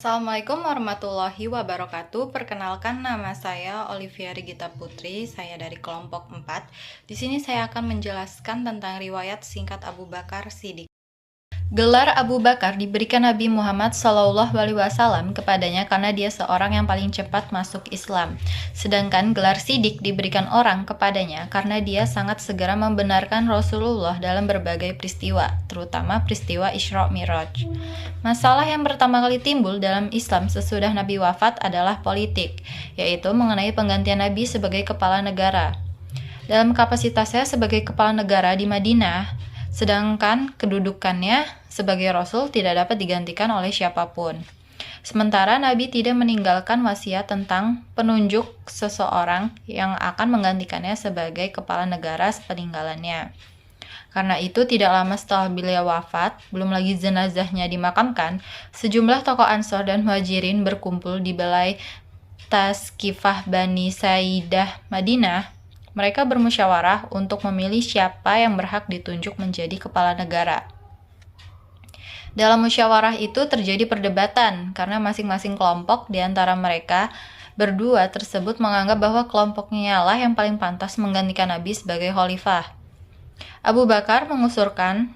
Assalamualaikum warahmatullahi wabarakatuh. Perkenalkan, nama saya Olivia Rigita Putri. Saya dari kelompok 4. Di sini saya akan menjelaskan tentang riwayat singkat Abu Bakar Siddiq. Gelar Abu Bakar diberikan Nabi Muhammad SAW kepadanya karena dia seorang yang paling cepat masuk Islam. Sedangkan gelar Siddiq diberikan orang kepadanya karena dia sangat segera membenarkan Rasulullah dalam berbagai peristiwa, terutama peristiwa Isra Mi'raj. Masalah yang pertama kali timbul dalam Islam sesudah Nabi wafat adalah politik, yaitu mengenai penggantian Nabi sebagai kepala negara. Dalam kapasitasnya sebagai kepala negara di Madinah, sedangkan kedudukannya sebagai Rasul tidak dapat digantikan oleh siapapun. Sementara Nabi tidak meninggalkan wasiat tentang penunjuk seseorang yang akan menggantikannya sebagai kepala negara sepeninggalannya. Karena itu, tidak lama setelah beliau wafat, belum lagi jenazahnya dimakamkan, sejumlah tokoh Ansor dan Muhajirin berkumpul di Balai Tazkifah Bani Saidah Madinah. Mereka bermusyawarah untuk memilih siapa yang berhak ditunjuk menjadi kepala negara. Dalam musyawarah itu terjadi perdebatan karena masing-masing kelompok di antara mereka berdua tersebut menganggap bahwa kelompoknya lah yang paling pantas menggantikan Nabi sebagai khalifah. Abu Bakar mengusulkan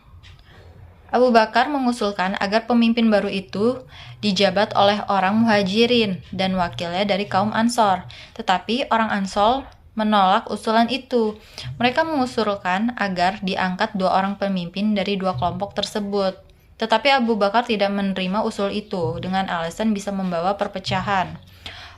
agar pemimpin baru itu dijabat oleh orang Muhajirin dan wakilnya dari kaum Ansor. Tetapi orang Ansor menolak usulan itu. Mereka mengusulkan agar diangkat dua orang pemimpin dari dua kelompok tersebut. Tetapi Abu Bakar tidak menerima usul itu dengan alasan bisa membawa perpecahan.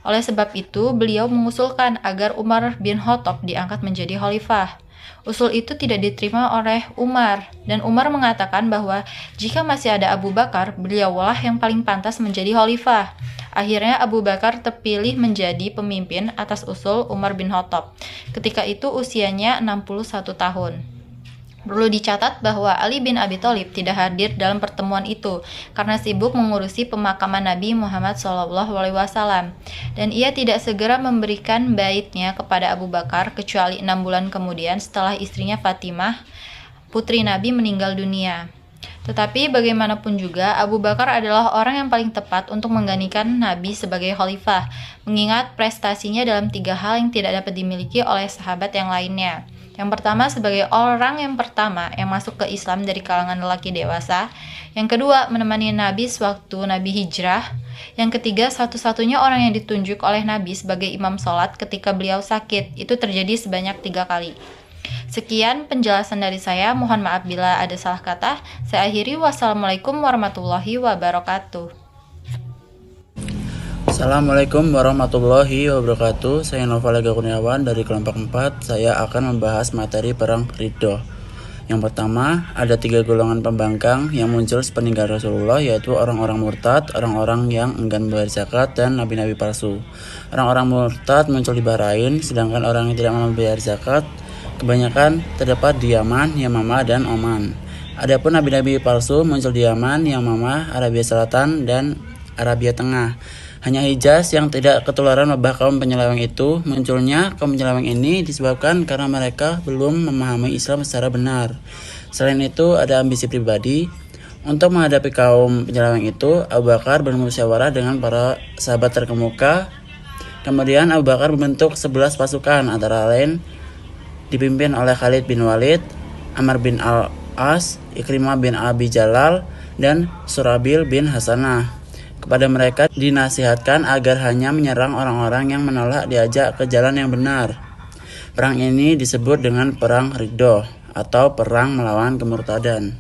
Oleh sebab itu, beliau mengusulkan agar Umar bin Khattab diangkat menjadi khalifah. Usul itu tidak diterima oleh Umar, dan Umar mengatakan bahwa jika masih ada Abu Bakar, beliaulah yang paling pantas menjadi khalifah. Akhirnya Abu Bakar terpilih menjadi pemimpin atas usul Umar bin Khattab. Ketika itu usianya 61 tahun. Perlu dicatat bahwa Ali bin Abi Thalib tidak hadir dalam pertemuan itu karena sibuk mengurusi pemakaman Nabi Muhammad SAW, dan ia tidak segera memberikan baitnya kepada Abu Bakar kecuali 6 bulan kemudian setelah istrinya Fatimah, putri Nabi, meninggal dunia. Tetapi bagaimanapun juga, Abu Bakar adalah orang yang paling tepat untuk menggantikan Nabi sebagai khalifah, mengingat prestasinya dalam 3 hal yang tidak dapat dimiliki oleh sahabat yang lainnya. Yang pertama, sebagai orang yang pertama yang masuk ke Islam dari kalangan lelaki dewasa. Yang kedua, menemani Nabi sewaktu Nabi hijrah. Yang ketiga, satu-satunya orang yang ditunjuk oleh Nabi sebagai imam sholat ketika beliau sakit. Itu terjadi sebanyak 3 kali. Sekian penjelasan dari saya. Mohon maaf bila ada salah kata. Saya akhiri. Wassalamualaikum warahmatullahi wabarakatuh. Assalamualaikum warahmatullahi wabarakatuh. Saya Nova Lega Kurniawan dari kelompok 4. Saya akan membahas materi perang Ridho. Yang pertama, ada 3 golongan pembangkang yang muncul sepeninggal Rasulullah, yaitu orang-orang murtad, orang-orang yang enggan membayar zakat, dan nabi-nabi palsu. Orang-orang murtad muncul di Bahrain, sedangkan orang yang tidak membayar zakat kebanyakan terdapat di Yaman, Yamamah, dan Oman. Adapun nabi-nabi palsu muncul di Yaman, Yamamah, Arabia Selatan, dan Arabia Tengah. Hanya Hijaz yang tidak ketularan wabah kaum penyeleweng itu. Munculnya kaum penyeleweng ini disebabkan karena mereka belum memahami Islam secara benar. Selain itu, ada ambisi pribadi. Untuk menghadapi kaum penyeleweng itu, Abu Bakar bermusyawarah dengan para sahabat terkemuka. Kemudian Abu Bakar membentuk 11 pasukan, antara lain dipimpin oleh Khalid bin Walid, Amr bin Al-As, Ikrimah bin Abi Jalal, dan Surabil bin Hasanah. Kepada mereka dinasihatkan agar hanya menyerang orang-orang yang menolak diajak ke jalan yang benar. Perang ini disebut dengan Perang Ridho atau Perang Melawan Kemurtadan.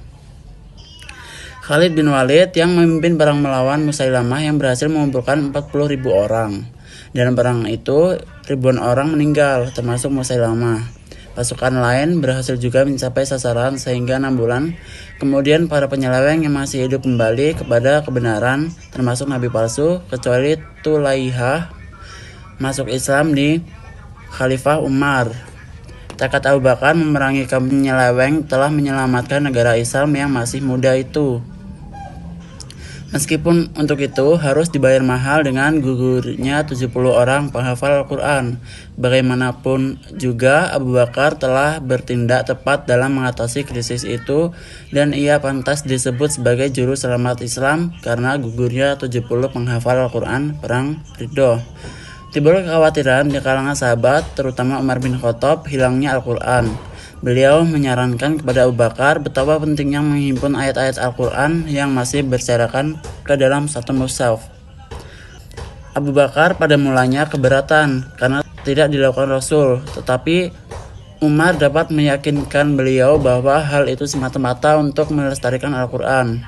Khalid bin Walid yang memimpin perang melawan Musailamah yang berhasil mengumpulkan 40.000 orang. Dalam perang itu, ribuan orang meninggal, termasuk Musailamah. Pasukan lain berhasil juga mencapai sasaran sehingga 6 bulan kemudian para penyeleweng yang masih hidup kembali kepada kebenaran, termasuk nabi palsu, kecuali Tulaihah masuk Islam di Khalifah Umar. Tekad Abu Bakar memerangi kaum penyeleweng telah menyelamatkan negara Islam yang masih muda itu. Meskipun untuk itu harus dibayar mahal dengan gugurnya 70 orang penghafal Al-Quran. Bagaimanapun juga Abu Bakar telah bertindak tepat dalam mengatasi krisis itu dan ia pantas disebut sebagai juru selamat Islam karena gugurnya 70 penghafal Al-Quran perang Ridho. Timbul kekhawatiran di kalangan sahabat, terutama Umar bin Khattab, hilangnya Al-Quran. Beliau menyarankan kepada Abu Bakar betapa pentingnya menghimpun ayat-ayat Al-Quran yang masih berserakan ke dalam satu mushaf. Abu Bakar pada mulanya keberatan karena tidak dilakukan Rasul, tetapi Umar dapat meyakinkan beliau bahwa hal itu semata-mata untuk melestarikan Al-Quran.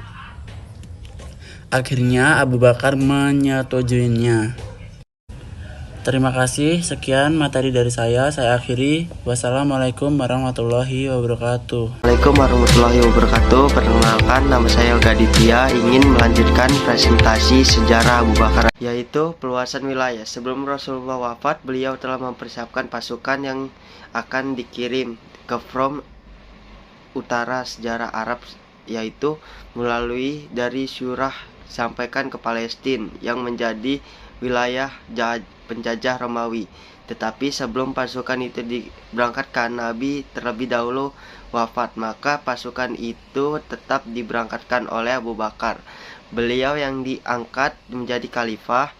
Akhirnya Abu Bakar menyetujuinya. Terima kasih, sekian materi dari saya akhiri. Wassalamualaikum warahmatullahi wabarakatuh. Assalamualaikum warahmatullahi wabarakatuh. Perkenalkan, nama saya Yoga Ditya, ingin melanjutkan presentasi sejarah Abu Bakar, yaitu peluasan wilayah. Sebelum Rasulullah wafat, beliau telah mempersiapkan pasukan yang akan dikirim ke front utara sejarah Arab, yaitu melalui dari Surah sampaikan ke Palestina yang menjadi wilayah penjajah Romawi. Tetapi sebelum pasukan itu diberangkatkan, Nabi terlebih dahulu wafat, maka pasukan itu tetap diberangkatkan oleh Abu Bakar. Beliau yang diangkat menjadi khalifah.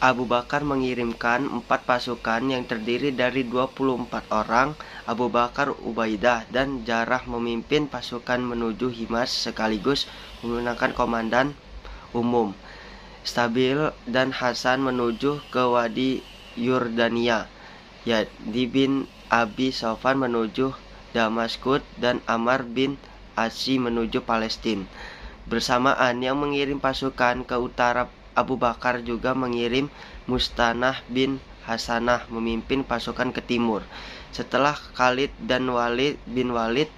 Abu Bakar mengirimkan 4 pasukan yang terdiri dari 24 orang. Abu Bakar, Ubaidah, dan Jarrah memimpin pasukan menuju Himas sekaligus menggunakan komandan umum. Stabil dan Hasan menuju ke Wadi Yordania. Yadi bin Abi Sofyan menuju Damaskus dan Ammar bin Asi menuju Palestina. Bersamaan yang mengirim pasukan ke utara, Abu Bakar juga mengirim Mustanah bin Hasanah memimpin pasukan ke timur. Setelah Khalid dan Walid bin Walid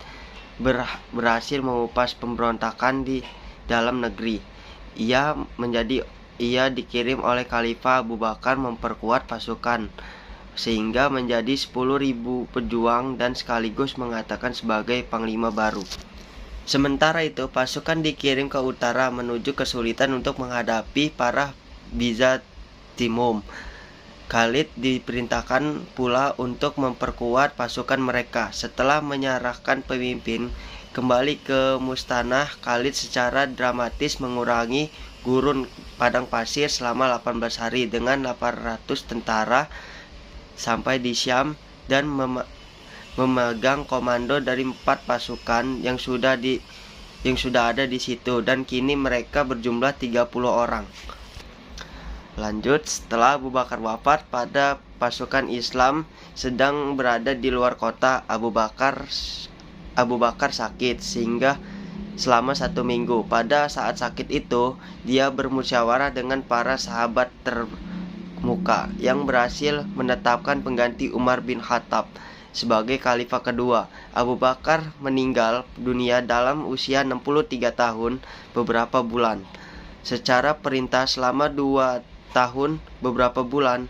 berhasil mengupas pemberontakan di dalam negeri, ia dikirim oleh Khalifah Abu Bakar memperkuat pasukan sehingga menjadi 10.000 pejuang dan sekaligus mengatakan sebagai panglima baru. Sementara itu, pasukan dikirim ke utara menuju kesulitan untuk menghadapi para Bizatimum. Khalid diperintahkan pula untuk memperkuat pasukan mereka. Setelah menyerahkan pemimpin kembali ke Mustanah, Khalid secara dramatis mengurangi gurun padang pasir selama 18 hari dengan 800 tentara sampai di Syam dan memegang komando dari 4 pasukan yang sudah ada di situ, dan kini mereka berjumlah 30 orang. Lanjut, setelah Abu Bakar wafat, pada pasukan Islam sedang berada di luar kota. Abu Bakar sakit sehingga selama 1 minggu. Pada saat sakit itu, dia bermusyawarah dengan para sahabat terkemuka yang berhasil menetapkan pengganti Umar bin Khattab sebagai khalifah kedua. Abu Bakar meninggal dunia dalam usia 63 tahun beberapa bulan. Secara perintah selama 2 tahun beberapa bulan,